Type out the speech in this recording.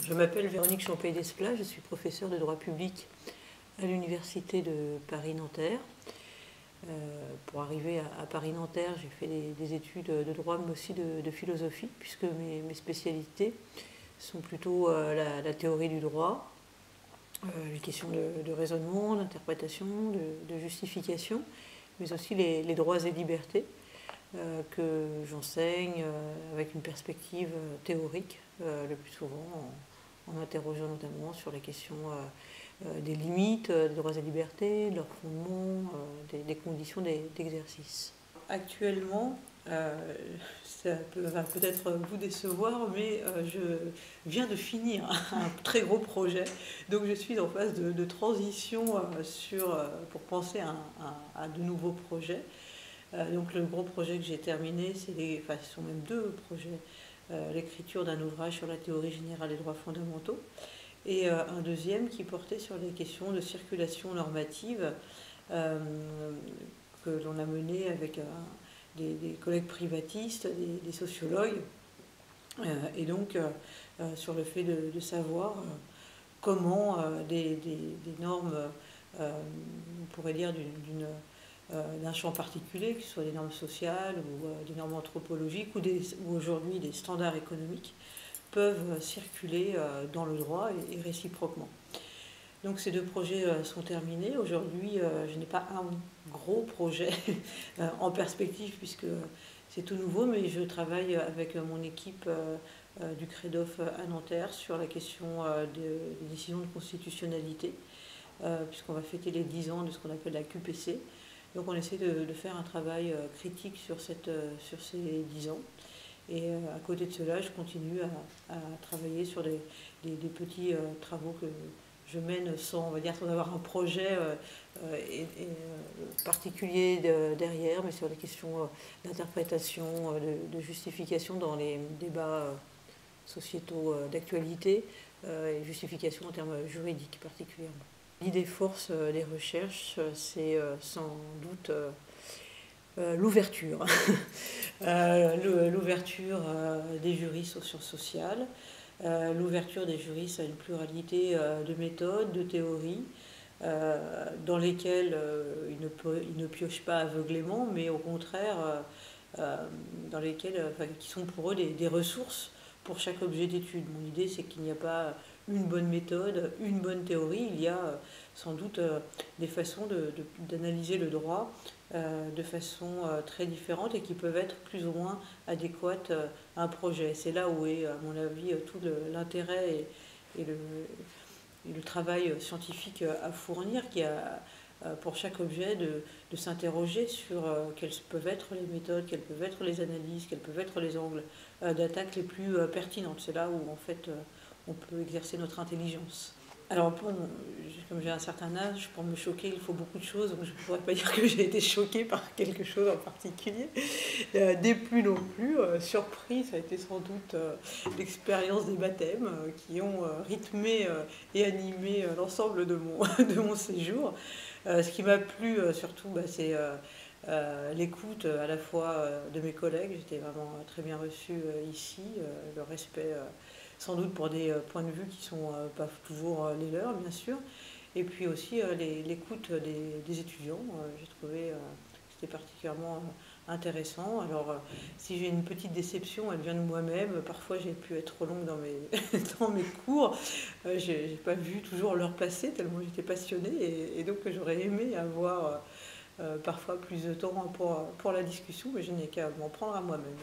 Je m'appelle Véronique Champey-Desplat, je suis professeure de droit public à l'Université de Paris-Nanterre. Pour arriver à Paris-Nanterre, j'ai fait des études de droit, mais aussi de philosophie, puisque mes spécialités sont plutôt la théorie du droit, les questions de raisonnement, d'interprétation, de justification, mais aussi les droits et libertés que j'enseigne avec une perspective théorique le plus souvent, en interrogeant notamment sur les questions des limites des droits et libertés, de leurs fondements, des conditions d'exercice. Actuellement, ça va peut-être vous décevoir, mais je viens de finir un très gros projet, donc je suis en phase de transition pour penser à de nouveaux projets. Donc le gros projet que j'ai terminé, ce sont même deux projets, l'écriture d'un ouvrage sur la théorie générale des droits fondamentaux et un deuxième qui portait sur les questions de circulation normative que l'on a mené avec des collègues privatistes, des sociologues, et donc sur le fait de savoir comment des normes, on pourrait dire d'un champ particulier, que ce soit des normes sociales ou des normes anthropologiques ou aujourd'hui des standards économiques, peuvent circuler dans le droit et réciproquement. Donc ces deux projets sont terminés. Aujourd'hui, je n'ai pas un gros projet en perspective puisque c'est tout nouveau, mais je travaille avec mon équipe du CREDOF à Nanterre sur la question des décisions de constitutionnalité, puisqu'on va fêter les 10 ans de ce qu'on appelle la QPC. Donc on essaie de faire un travail critique sur ces 10 ans. Et à côté de cela, je continue à travailler sur des petits travaux que je mène sans avoir un projet particulier derrière, mais sur des questions d'interprétation, de justification dans les débats sociétaux d'actualité, et justification en termes juridiques particulièrement. L'idée force des recherches, c'est sans doute l'ouverture. L'ouverture des juristes aux sciences sociales, l'ouverture des juristes à une pluralité de méthodes, de théories, dans lesquelles ils ne piochent pas aveuglément, mais au contraire, qui sont pour eux des ressources pour chaque objet d'étude. Mon idée, c'est qu'il n'y a pas une bonne méthode, une bonne théorie, il y a sans doute des façons d'analyser le droit de façon très différente et qui peuvent être plus ou moins adéquates à un projet. C'est là où est, à mon avis, tout l'intérêt et le travail scientifique à fournir, qui a pour chaque objet de s'interroger sur quelles peuvent être les méthodes, quelles peuvent être les analyses, quels peuvent être les angles d'attaque les plus pertinentes. C'est là où en fait on peut exercer notre intelligence. Alors bon, comme j'ai un certain âge, pour me choquer, il faut beaucoup de choses, donc je ne pourrais pas dire que j'ai été choquée par quelque chose en particulier. Déplu non plus, surprise, ça a été sans doute l'expérience des baptêmes qui ont rythmé et animé l'ensemble de mon séjour. Ce qui m'a plu surtout, c'est l'écoute à la fois de mes collègues. J'étais vraiment très bien reçue ici, le respect sans doute pour des points de vue qui ne sont pas toujours les leurs, bien sûr, et puis aussi l'écoute des étudiants. J'ai trouvé que c'était particulièrement intéressant. Alors, si j'ai une petite déception, elle vient de moi-même. Parfois, j'ai pu être trop longue dans mes cours. Je n'ai pas vu toujours l'heure passer, tellement j'étais passionnée, et donc j'aurais aimé avoir parfois plus de temps pour la discussion, mais je n'ai qu'à m'en prendre à moi-même.